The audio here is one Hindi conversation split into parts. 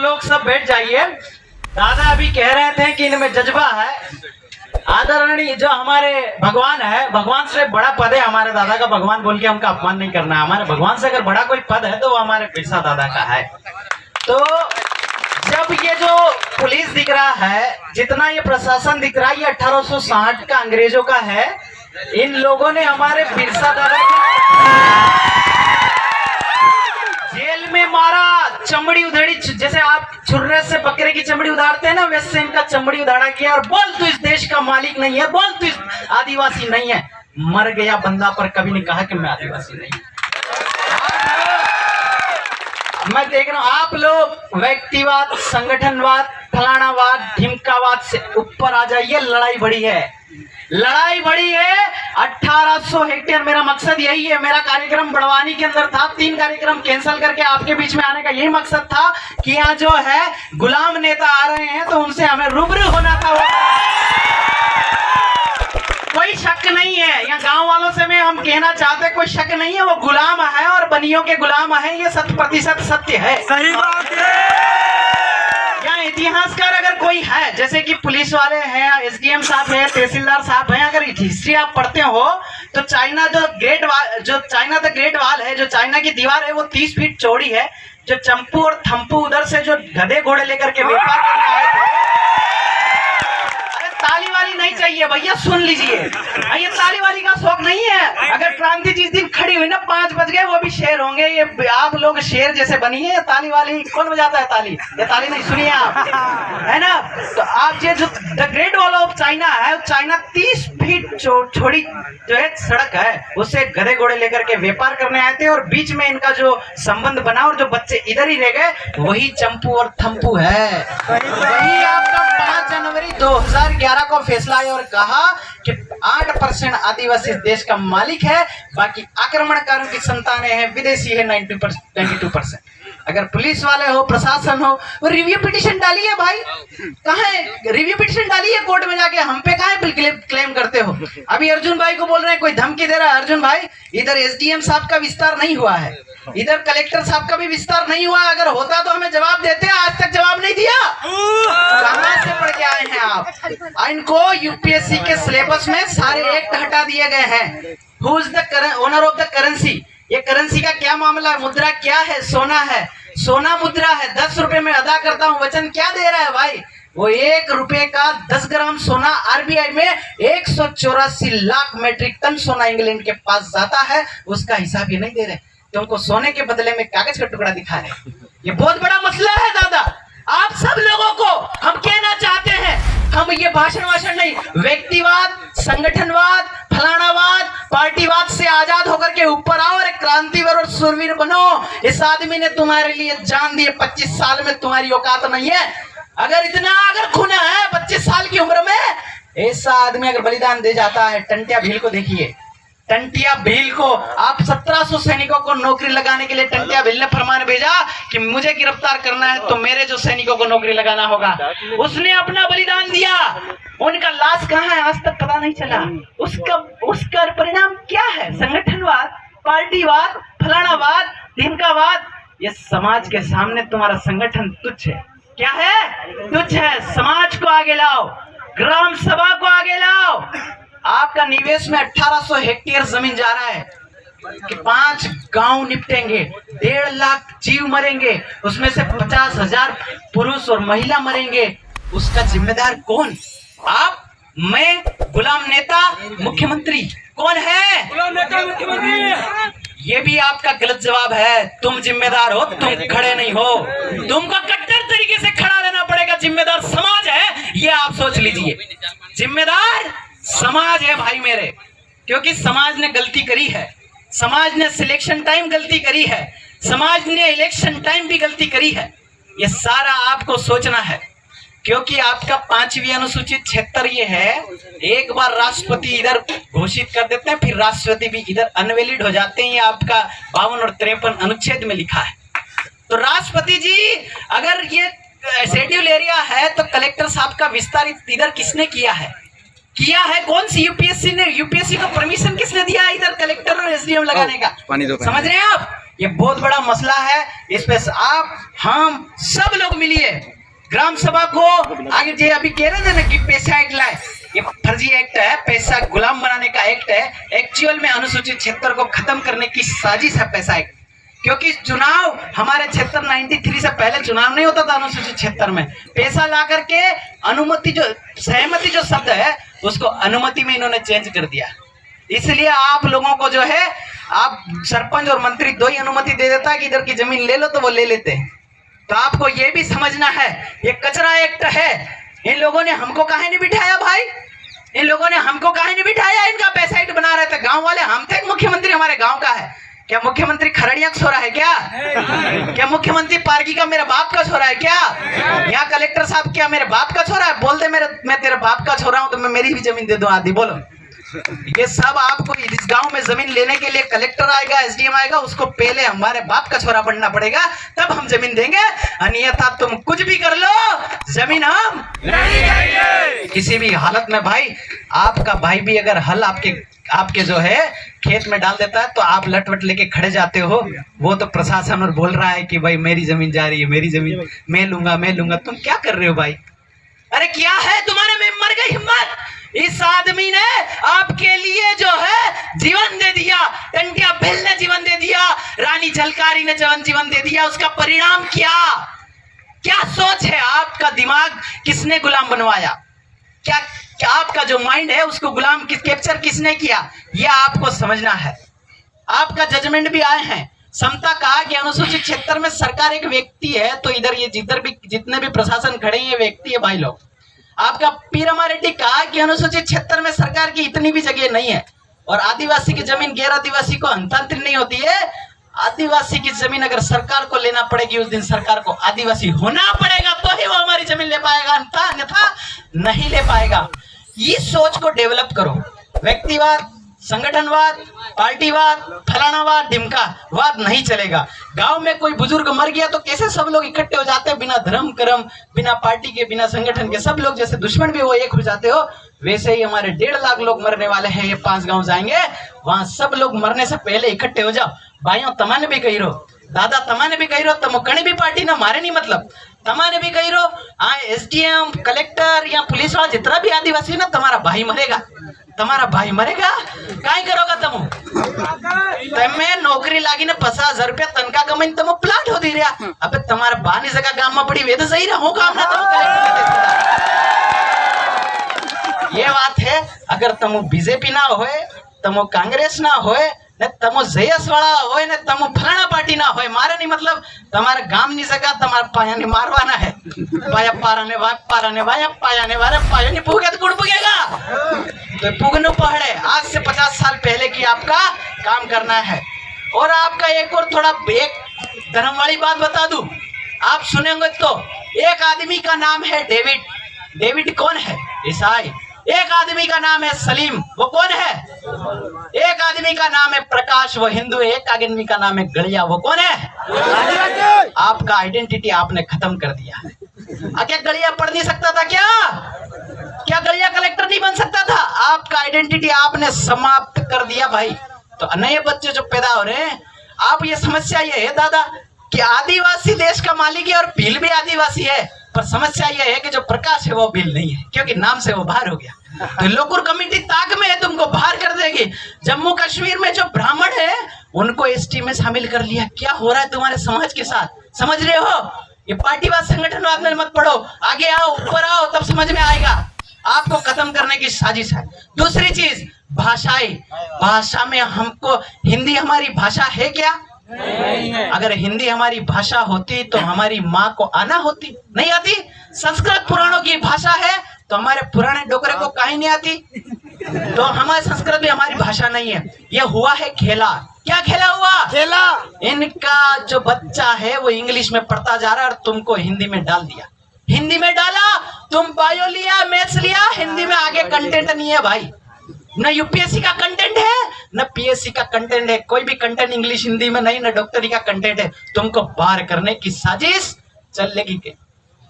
लोग सब बैठ जाइए। दादा अभी कह रहे थे कि इनमें जज्बा है। आदरणीय जो हमारे भगवान है, भगवान से बड़ा पद है हमारे दादा का। भगवान बोल के हमका अपमान नहीं करना है। हमारे भगवान से अगर बड़ा कोई पद है तो वो हमारे बिरसा दादा का है। तो जब ये जो पुलिस दिख रहा है, जितना ये प्रशासन दिख रहा है, ये 1860 का अंग्रेजों का है। इन लोगों ने हमारे बिरसा दादा को जेल में मारा, चमड़ी उधेड़ी। जैसे आप छुर्रे से बकरे की चमड़ी उधारते हैं ना, वैसे इनका चमड़ी उधाड़ा किया। और बोल तू इस देश का मालिक नहीं है, बोल तू इस आदिवासी नहीं है। मर गया बंदा पर कभी नहीं कहा कि मैं आदिवासी नहीं। मैं देख रहा हूं आप लोग व्यक्तिवाद, संगठनवाद, फलानावाद, ढिमकावाद से ऊपर आ जाइए। लड़ाई बड़ी है, लड़ाई बड़ी है। 1800 हेक्टेयर मेरा मकसद यही है। मेरा कार्यक्रम बड़वानी के अंदर था, 3 कार्यक्रम कैंसिल करके आपके बीच में आने का यही मकसद था कि यहाँ जो है गुलाम नेता आ रहे हैं तो उनसे हमें रूबरू होना था। कोई शक नहीं है, यहाँ गांव वालों से मैं हम कहना चाहते, कोई शक नहीं है, वो गुलाम है और बनियों के गुलाम है। ये 100% सत्य है। सही बात है। यहाँ इतिहासकार अगर कोई है, जैसे कि पुलिस वाले हैं, एसडीएम साहब है, तहसीलदार साहब हैं, अगर हिस्ट्री आप पढ़ते हो तो चाइना जो चाइना द ग्रेट वॉल है, जो चाइना की दीवार है, वो 30 फीट चौड़ी है। जो चंपू और थम्पू उधर से जो गधे घोड़े लेकर के व्यापार करने आए थे। ताली वाली नहीं चाहिए भैया, सुन लीजिए। ये ताली वाली का शौक नहीं है। अगर क्रांति जिस दिन खड़ी हुई ना, 5 बज गए, वो भी शेर होंगे। ये आप लोग शेर जैसे बनी है। ताली वाली कौन बजाता है ताली? ये ताली नहीं, सुनिए आप, है ना। तो आप ये जो the great wall of China है, चाइना 30 फीट छोड़ी जो है सड़क है, उससे गधे घोड़े लेकर के व्यापार करने आए थे। और बीच में इनका जो संबंध बना और जो बच्चे इधर ही रह गए, वही चंपू और थम्पू है। वही आपका 5 जनवरी 2011 को फैसला है और कहा कि 8% आदिवासी देश का मालिक है, बाकी आक्रमणकारों की संतानें हैं, विदेशी है 92%। अगर पुलिस वाले हो, प्रशासन हो, वो रिव्यू पिटीशन डालिए भाई। कहाँ है रिव्यू पिटीशन? डालिए कोर्ट में जाके। हम पे कहाँ क्लेम करते हो? अभी अर्जुन भाई को बोल रहे हैं, कोई धमकी दे रहा है। अर्जुन भाई, इधर एसडीएम साहब का विस्तार नहीं हुआ है, इधर कलेक्टर साहब का भी विस्तार नहीं हुआ। अगर होता तो हमें जवाब देते, आज तक जवाब नहीं दिया। कहां से पढ़ के आए हैं आप? इनको यूपीएससी के सिलेबस में सारे एक्ट हटा दिए गए हैं। Who is the owner of the currency? ये करेंसी का क्या मामला है? मुद्रा क्या है? सोना है, सोना मुद्रा है। 10 रुपए में अदा करता हूँ वचन। क्या दे रहा है भाई? वो 1 रुपए का 10 ग्राम सोना आरबीआई में 184 लाख मेट्रिक टन सोना इंग्लैंड के पास जाता है, उसका हिसाब ये नहीं दे रहे। तुमको सोने के बदले में कागज का टुकड़ा दिखा रहे। ये बहुत बड़ा मसला है दादा। आप सब लोगों को हम कहना चाहते हैं, हम ये भाषण नहीं, व्यक्तिवाद, संगठनवाद, फलानावाद, पार्टीवाद से आजाद होकर के ऊपर आओ और एक क्रांतिवीर और शूरवीर बनो। इस आदमी ने तुम्हारे लिए जान दी। 25 साल में तुम्हारी औकात नहीं है। अगर खून है 25 साल की उम्र में, ऐसा आदमी अगर बलिदान दे जाता है। टंटिया भील को देखिए, टंटिया भील को आप 1700 सैनिकों को नौकरी लगाने के लिए टंटिया भील ने फरमान भेजा कि मुझे गिरफ्तार करना है तो मेरे जो सैनिकों को नौकरी लगाना होगा। उसने अपना बलिदान दिया। उनका लाश कहाँ है आज तक पता नहीं चला। उसका परिणाम क्या है? संगठनवाद, पार्टीवाद, फलानावाद, ढिमकावाद। ये समाज के सामने तुम्हारा संगठन तुच्छ है। क्या है? तुच्छ है। समाज को आगे लाओ, ग्राम सभा को आगे लाओ। आपका निवेश में 1800 हेक्टेयर जमीन जा रहा है कि 5 गांव निपटेंगे, 1.5 लाख जीव मरेंगे, उसमें से 50,000 पुरुष और महिला मरेंगे। उसका जिम्मेदार कौन? आप, मैं, गुलाम नेता, मुख्यमंत्री? कौन है गुलाम नेता? मुख्यमंत्री। ये भी आपका गलत जवाब है। तुम जिम्मेदार हो, तुम खड़े नहीं हो। तुमको कट्टर तरीके से खड़ा रहना पड़ेगा। जिम्मेदार समाज है, ये आप सोच लीजिए। जिम्मेदार समाज है भाई मेरे, क्योंकि समाज ने गलती करी है। समाज ने सिलेक्शन टाइम गलती करी है, समाज ने इलेक्शन टाइम भी गलती करी है। ये सारा आपको सोचना है, क्योंकि आपका 5वीं अनुसूचित 76 ये है। एक बार राष्ट्रपति इधर घोषित कर देते हैं, फिर राष्ट्रपति भी इधर अनवैलिड हो जाते हैं। ये आपका 52 और 53 अनुच्छेद में लिखा है। तो राष्ट्रपति जी, अगर ये शेड्यूल एरिया है तो कलेक्टर साहब का विस्तारित इधर किसने किया है? कौन सी यूपीएससी ने? यूपीएससी को परमिशन किसने दिया इधर कलेक्टर और एसडीएम लगाने का? समझ रहे हैं आप? ये बहुत बड़ा मसला है। इस पे आप हम सब लोग मिलिए ग्राम सभा को आगे। जो अभी कह रहे थे ना कि पैसा एक्ट लाए, ये फर्जी एक्ट है, पैसा गुलाम बनाने का एक्ट है। एक्चुअल में अनुसूचित क्षेत्र को खत्म करने की साजिश है पैसा एक्ट। क्योंकि चुनाव हमारे क्षेत्र 93 से पहले चुनाव नहीं होता था अनुसूचित क्षेत्र में। पैसा ला करके अनुमति, जो सहमति जो शब्द है उसको अनुमति में इन्होंने चेंज कर दिया। इसलिए आप लोगों को जो है, आप सरपंच और मंत्री दो ही अनुमति दे देता है कि इधर की जमीन ले लो, तो वो ले लेते हैं। तो आपको ये भी समझना है ये कचरा एक्ट है। इन लोगों ने हमको काहे नहीं बिठाया भाई, इन लोगों ने हमको काहे नहीं बिठाया। इनका पैसा एक्ट बना रहे थे गांव वाले, हम थे। मुख्यमंत्री हमारे गांव का है क्या? मुख्यमंत्री खरड़िया का छोरा है क्या? क्या मुख्यमंत्री पारगी का मेरे बाप का छोरा है क्या? यहाँ कलेक्टर साहब क्या मेरे बाप का छोरा है? बोल दे मैं तेरे बाप का छोरा हूं तो मैं मेरी भी जमीन दे दूं आधी। बोलो, ये सब आपको इस गांव में जमीन लेने के लिए कलेक्टर आएगा, एसडीएम आएगा, उसको पहले हमारे बाप का छोरा बनना पड़ेगा, तब हम जमीन देंगे। अन्यथा तुम कुछ भी कर लो, जमीन हम नहीं देंगे किसी भी हालत में। भाई आपका भाई भी अगर हल आपके जो है खेत में डाल देता है तो आप लटवट लेके खड़े जाते हो। वो तो प्रशासन और बोल रहा है कि भाई मेरी जमीन जा रही है, मेरी जमीन मैं लूंगा। तुम क्या कर रहे हो भाई? अरे क्या है तुम्हारे में मर गई हिम्मत? इस आदमी ने आपके लिए जो है जीवन दे दिया, टंटिया भिल ने जीवन दे दिया, रानी झलकारी ने जीवन दे दिया। उसका परिणाम क्या सोच है? आपका दिमाग किसने गुलाम बनवाया? क्या आपका जो माइंड है उसको गुलाम कैप्चर किसने किया? ये आपको समझना है। आपका जजमेंट भी आए हैं। समता कहा कि अनुसूचित क्षेत्र में सरकार एक व्यक्ति है, तो इधर ये जितने भी प्रशासन खड़े हैं ये व्यक्ति है भाई लोग। आपका पीरमा रेड्डी कहा कि अनुसूचित क्षेत्र में सरकार की इतनी भी जगह नहीं है, और आदिवासी की जमीन गैर आदिवासी को हस्तांतरित नहीं होती है। आदिवासी की जमीन अगर सरकार को लेना पड़ेगी, उस दिन सरकार को आदिवासी होना पड़ेगा तो ही वो हमारी जमीन ले पाएगा, अन्यथा नहीं ले पाएगा। ये सोच को डेवलप करो। व्यक्तिवाद, संगठनवाद, पार्टीवाद, फलानावाद, ढिमकावाद नहीं चलेगा। गांव में कोई बुजुर्ग मर गया तो कैसे सब लोग इकट्ठे हो जाते हैं, बिना धर्म कर्म, बिना पार्टी के, बिना संगठन के, सब लोग जैसे दुश्मन भी वो एक हो जाते हो, वैसे ही हमारे 1.5 लाख लोग मरने वाले हैं। ये 5 गांव जाएंगे, वहां सब लोग मरने से पहले इकट्ठे हो जाओ। भाइयों तमाने भी कही रहो, दादा तमाने भी कही रहो, तमो कणी भी पार्टी ना मारे नहीं मतलब तमाने भी कही रहो। एसडीएम, कलेक्टर या पुलिस वाला जितना भी आदिवासी ना, तुम्हारा भाई मरेगा, तुम्हारा भाई मरेगा। काय करोगा तुम? तमे नौकरी लागी ने 50,000 रुपया तनखा कमाई तुम प्लाट हो दी रहा। अबे तुम्हारा बानी जगह गांव में पड़ी वे तो सही रहो काम ना तुम कलेक्टर। ये बात है। अगर तुम बीजेपी ना होए, तुम कांग्रेस ना होए, ने तमो जयस वाला होए, ने तमो फलाना पार्टी ना होए, मारे नहीं मतलब तुम्हारे गांव नहीं सका, तुम्हारे पाया ने मारवाना है। पाया पाराने वाया पाया ने वारे पाया नहीं पुगे तो गुड़ पुगेगा, तो पुगनो पहड़े। आज से 50 साल पहले की आपका काम करना है। और आपका एक और थोड़ा एक धर्म वाली बात बता दूं, आप सुनेंगे तो। एक आदमी का नाम है डेविड। डेविड कौन है? ईसाई। एक आदमी का नाम है सलीम, वो कौन है? एक आदमी का नाम है प्रकाश, वो हिंदू है। एक आदमी का नाम है गलिया, वो कौन है? आपका आइडेंटिटी आपने खत्म कर दिया। क्या गलिया पढ़ नहीं सकता था क्या गलिया कलेक्टर नहीं बन सकता था? आपका आइडेंटिटी आपने समाप्त कर दिया भाई। तो नए बच्चे जो पैदा हो रहे हैं, आप ये समस्या ये है दादा कि आदिवासी देश का मालिक है और भील भी आदिवासी है, पर समस्या यह है कि जो प्रकाश है वो भील नहीं है, क्योंकि नाम से वो बाहर हो गया। तो लोकुर कमेटी ताक में है, तुमको बाहर कर देगी। जम्मू कश्मीर में जो ब्राह्मण है उनको एसटी में शामिल कर लिया। क्या हो रहा है तुम्हारे समाज के साथ, समझ रहे हो? ये पार्टीवाद संगठनवाद में मत पढ़ो, आगे आओ, ऊपर आओ, तब समझ में आएगा। आपको खत्म करने की साजिश है। दूसरी चीज भाषा में हमको, हिंदी हमारी भाषा है क्या? नहीं है। अगर हिंदी हमारी भाषा होती तो हमारी माँ को आना होती, नहीं आती। संस्कृत पुराणों की भाषा है तो हमारे पुराने डोकरे को काहे नहीं आती? तो हमारे संस्कृत भी हमारी भाषा नहीं है। यह हुआ है खेला। क्या खेला हुआ? खेला। इनका जो बच्चा है वो इंग्लिश में पढ़ता जा रहा है और तुमको हिंदी में डाल दिया। हिंदी में डाला, तुम बायो लिया, मैथ्स लिया, हिंदी में आगे कंटेंट नहीं है भाई। न यूपीएससी का कंटेंट है, न पीएससी का कंटेंट है। कोई भी कंटेंट इंग्लिश हिंदी में नहीं, न डॉक्टरी का कंटेंट है। तुमको बाहर करने की साजिश चलेगी के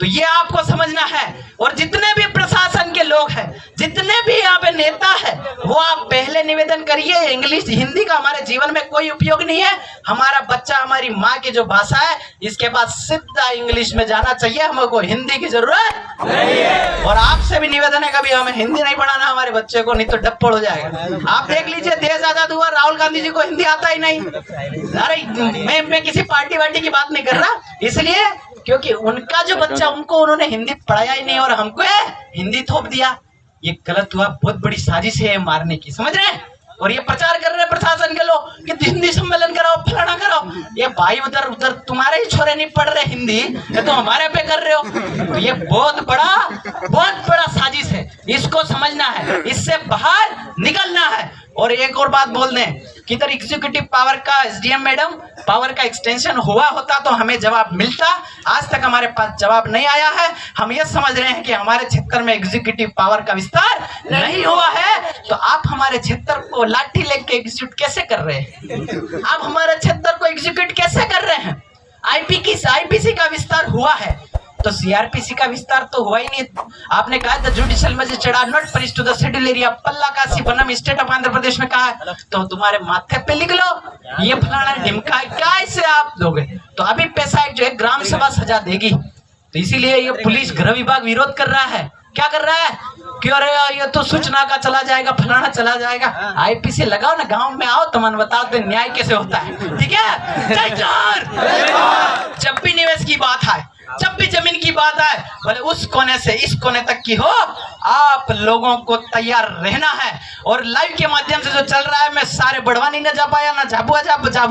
तो ये आपको समझना है। और जितने भी प्रशासन के लोग हैं, जितने भी यहाँ पे नेता है, वो आप पहले निवेदन करिए, इंग्लिश हिंदी का हमारे जीवन में कोई उपयोग नहीं है। हमारा बच्चा हमारी माँ की जो भाषा है, इसके बाद सीधा इंग्लिश में जाना चाहिए, हमको हिंदी की जरूरत नहीं है। और आपसे भी निवेदन है, कभी हमें हिंदी नहीं पढ़ाना हमारे बच्चे को, नहीं तो डप्पड़ हो जाएगा। आप देख लीजिए, देश आजाद हुआ, राहुल गांधी जी को हिंदी आता ही नहीं। अरे मैं किसी पार्टी वार्टी की बात नहीं कर रहा, इसलिए क्योंकि उनका जो बच्चा, उनको उन्होंने हिंदी पढ़ाया ही नहीं और हमको हिंदी थोप दिया। ये गलत हुआ, बहुत बड़ी साजिश है मारने की, समझ रहे हैं। और ये प्रचार कर रहे हैं प्रशासन के लोग कि हिंदी सम्मेलन कराओ, फलाना कराओ। ये भाई उधर उधर तुम्हारे ही छोरे नहीं पढ़ रहे हिंदी, ये तो हमारे पे कर रहे हो। तो ये बहुत बड़ा साजिश है, इसको समझना है, इससे बाहर निकलना है। और एक और बात बोल दें कि इधर एग्जीक्यूटिव पावर का, एसडीएम मैडम, पावर का एक्सटेंशन हुआ होता तो हमें जवाब मिलता। आज तक हमारे पास जवाब नहीं आया है। हम ये समझ रहे हैं कि हमारे क्षेत्र में एग्जीक्यूटिव पावर का विस्तार नहीं हुआ है, तो आप हमारे क्षेत्र को लाठी लेके एग्जीक्यूट कैसे कर रहे हैं? आप हमारे क्षेत्र को एग्जीक्यूट कैसे कर रहे हैं? आईपीसी का विस्तार हुआ है, तो सीआरपीसी का विस्तार तो हुआ ही नहीं। आपने कहा था जुडिशियल मजिस्ट्रेट नॉट परिस्ट to the schedule area, Palla Kashi बनम स्टेट ऑफ आंध्र प्रदेश में कहा है, तो तुम्हारे माथे पे लिख लो ये फलाना ढिमका, क्या इससे आप दोगे? तो अभी पैसा एक जो है ग्राम सभा सजा देगी। तो इसीलिए ये पुलिस गृह विभाग विरोध कर रहा है। क्या कर रहा है कि अरे ये तो सूचना का चला जाएगा, फलाना चला जाएगा। आईपीसी लगाओ ना, गांव में आओ, तुम बताओ तो न्याय कैसे होता है। ठीक है, जय जोहार। जब भी निवेश की बात है, जब भी जमीन की बात आए, भले उस कोने से इस कोने तक की हो, आप लोगों को तैयार रहना है। और लाइव के माध्यम से जो चल रहा है, मैं सारे बढ़वानी न जा पाया, ना झाबुआ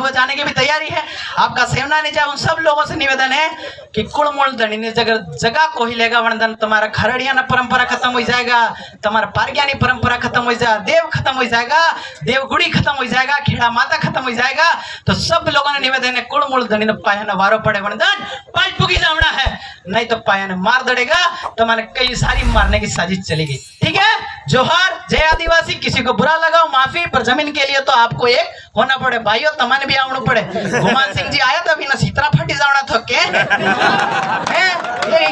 जाने की भी तैयारी है, आपका सेवना नहीं जाए। उन सब लोगों से निवेदन है कि कुड़मुड़ धनी जगह को ही लेगा वरदान, तुम्हारा खरड़िया ना परंपरा खत्म हो जाएगा, तुम्हारा पारग्यानी परंपरा खत्म हो जाएगा, देव खत्म हो जाएगा, देवगुड़ी खत्म हो जाएगा, खेड़ा माता खत्म हो जाएगा। तो सब लोगों ने निवेदन है, कुड़मुड़ धनी न पाया न वारो पड़े वरदान, पाँच पुगी जावना है, नहीं तो पाया ने मार दड़ेगा, तो मैंने कई सारी मारने की साजिश चलेगी। ठीक है, जोहार, जय आदिवासी। किसी को बुरा लगा माफी, पर जमीन के लिए तो आपको एक होना पड़े भाइयों, तमन भी आवना पड़े। गुमान सिंह जी आया तभी ना सीतरा फटी जावना था के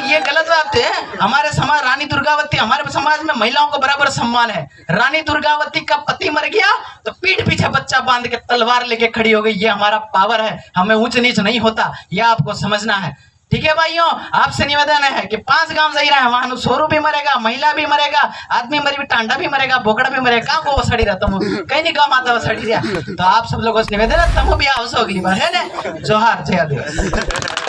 ये गलत बात है। हमारे समाज, रानी दुर्गावती, हमारे समाज में महिलाओं को बराबर सम्मान है। रानी दुर्गावती का पति मर गया तो पीठ पीछे बच्चा बांध के तलवार लेके खड़ी हो गई। ये हमारा पावर है, हमें ऊंच नीच नहीं होता, यह आपको समझना है। ठीक है भाइयों, आपसे निवेदन है कि 5 गांव सही रहे, वहां सोरू भी मरेगा, महिला भी मरेगा, आदमी मरी भी, टांडा भी मरेगा, बोकड़ा भी मरेगा, कहाँ को वसड़ी रहा तुम, कहीं नहीं गाँव माता वसड़ी रहा। तो आप सब लोगों से निवेदन है, तुम भी आओ, है ना। जोहार, जय आदिवासी।